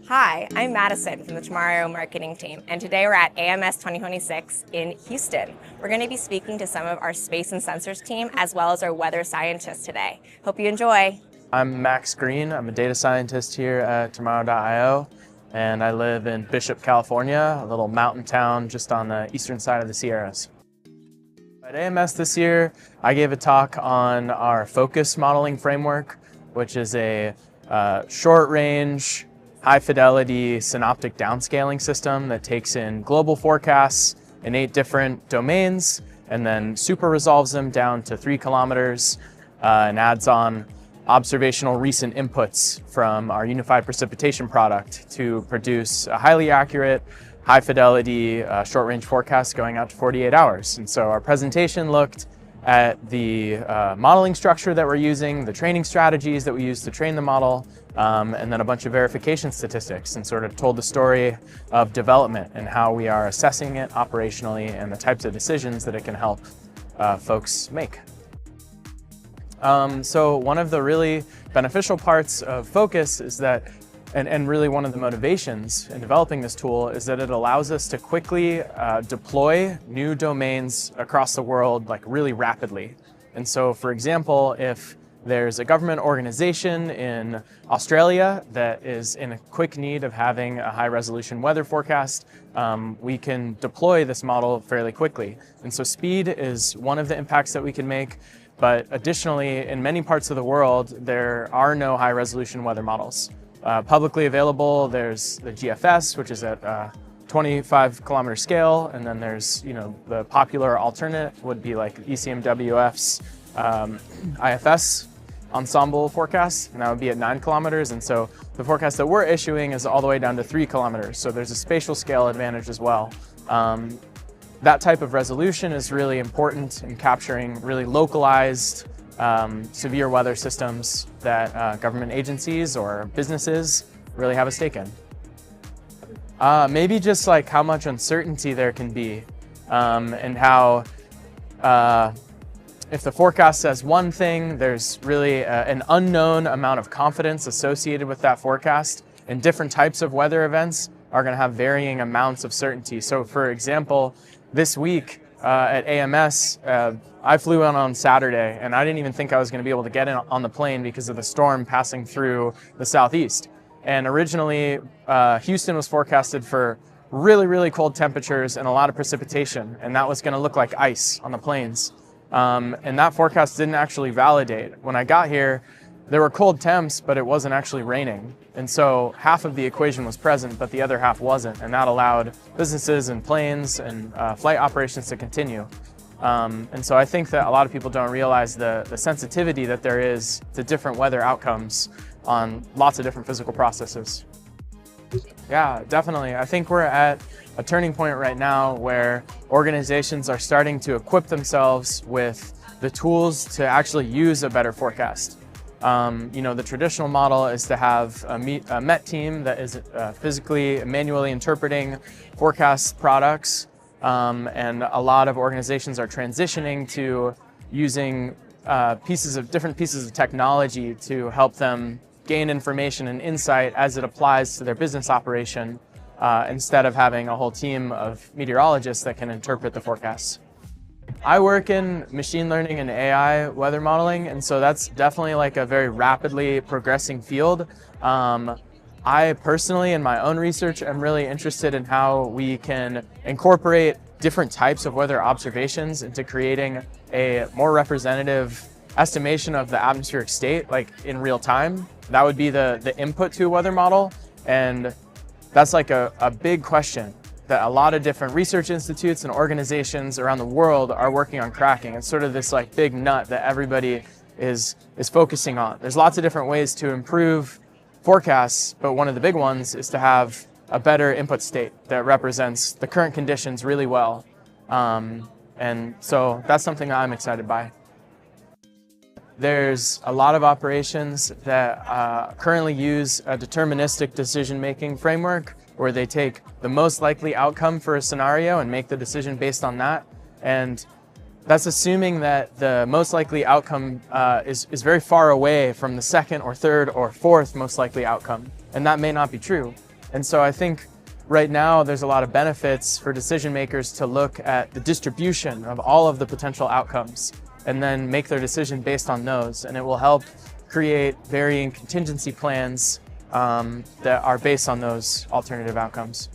Hi, I'm Madison from the Tomorrow marketing team, and today we're at AMS 2026 in Houston. We're going to be speaking to some of our space and sensors team as well as our weather scientists today. Hope you enjoy. I'm Max Green. I'm a data scientist here at Tomorrow.io, and I live in Bishop, California, a little mountain town just on the eastern side of the Sierras. At AMS this year, I gave a talk on our focus modeling framework, which is a short-range, high-fidelity synoptic downscaling system that takes in global forecasts in 8 different domains and then super resolves them down to 3 kilometers and adds on observational recent inputs from our unified precipitation product to produce a highly accurate, high-fidelity short-range forecast going out to 48 hours. And so our presentation looked at the modeling structure that we're using, the training strategies that we use to train the model, and then a bunch of verification statistics, and sort of told the story of development and how we are assessing it operationally and the types of decisions that it can help folks make. So one of the really beneficial parts of Focus is that, and really one of the motivations in developing this tool, is that it allows us to quickly deploy new domains across the world like really rapidly. And so, for example, if there's a government organization in Australia that is in a quick need of having a high-resolution weather forecast, we can deploy this model fairly quickly. And so speed is one of the impacts that we can make. But additionally, in many parts of the world, there are no high-resolution weather models. Publicly available, there's the GFS, which is at 25-kilometer scale, and then there's, the popular alternate would be like ECMWF's IFS ensemble forecast, and that would be at 9 kilometers. And so the forecast that we're issuing is all the way down to 3 kilometers. So there's a spatial scale advantage as well. That type of resolution is really important in capturing really localized severe weather systems that government agencies or businesses really have a stake in. Maybe just like how much uncertainty there can be, and how if the forecast says one thing, there's really an unknown amount of confidence associated with that forecast, and different types of weather events are going to have varying amounts of certainty. So for example, this week at AMS, I flew in on Saturday, and I didn't even think I was going to be able to get in on the plane because of the storm passing through the southeast. And originally, Houston was forecasted for really, really cold temperatures and a lot of precipitation, and that was going to look like ice on the plains. And that forecast didn't actually validate. When I got here, there were cold temps, but it wasn't actually raining. And so half of the equation was present, but the other half wasn't. And that allowed businesses and planes and flight operations to continue. And so I think that a lot of people don't realize the sensitivity that there is to different weather outcomes on lots of different physical processes. Yeah, definitely. I think we're at a turning point right now where organizations are starting to equip themselves with the tools to actually use a better forecast. The traditional model is to have a MET team that is physically, manually interpreting forecast products, and a lot of organizations are transitioning to using different pieces of technology to help them gain information and insight as it applies to their business operation, instead of having a whole team of meteorologists that can interpret the forecasts. I work in machine learning and AI weather modeling, and so that's definitely like a very rapidly progressing field. I personally, in my own research, am really interested in how we can incorporate different types of weather observations into creating a more representative estimation of the atmospheric state, like in real time. That would be the input to a weather model, and that's like a big question that a lot of different research institutes and organizations around the world are working on cracking. It's sort of this like big nut that everybody is focusing on. There's lots of different ways to improve forecasts, but one of the big ones is to have a better input state that represents the current conditions really well. And so that's something that I'm excited by. There's a lot of operations that currently use a deterministic decision-making framework where they take the most likely outcome for a scenario and make the decision based on that. And that's assuming that the most likely outcome is very far away from the second or third or fourth most likely outcome. And that may not be true. And so I think right now there's a lot of benefits for decision makers to look at the distribution of all of the potential outcomes and then make their decision based on those. And it will help create varying contingency plans that are based on those alternative outcomes.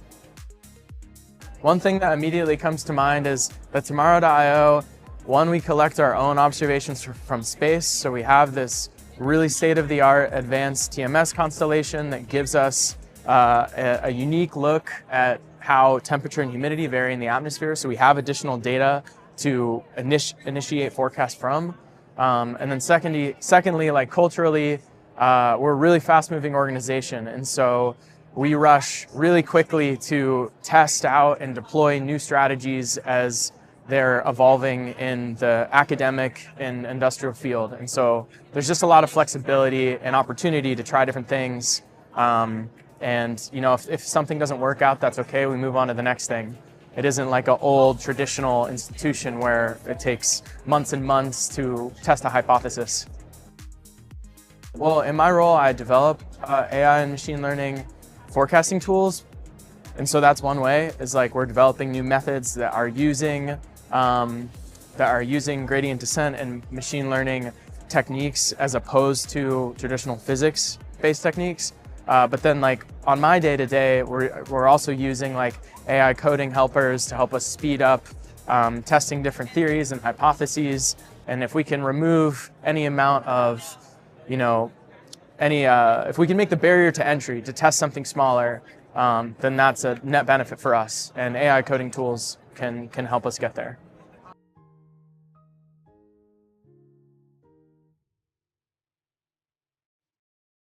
One thing that immediately comes to mind is that tomorrow.io, one, we collect our own observations from space. So we have this really state-of-the-art advanced TMS constellation that gives us a unique look at how temperature and humidity vary in the atmosphere. So we have additional data to initiate forecasts from. And then secondly, like culturally, we're a really fast-moving organization. And so we rush really quickly to test out and deploy new strategies as they're evolving in the academic and industrial field. And so there's just a lot of flexibility and opportunity to try different things. And you know, if something doesn't work out, that's okay. We move on to the next thing. It isn't like an old traditional institution where it takes months and months to test a hypothesis. Well, in my role, I develop AI and machine learning forecasting tools. And so that's one way, is like we're developing new methods that are using gradient descent and machine learning techniques as opposed to traditional physics-based techniques. But then like on my day-to-day, we're also using like AI coding helpers to help us speed up testing different theories and hypotheses. And if we can remove any amount of, you know, if we can make the barrier to entry to test something smaller, then that's a net benefit for us. And AI coding tools can help us get there.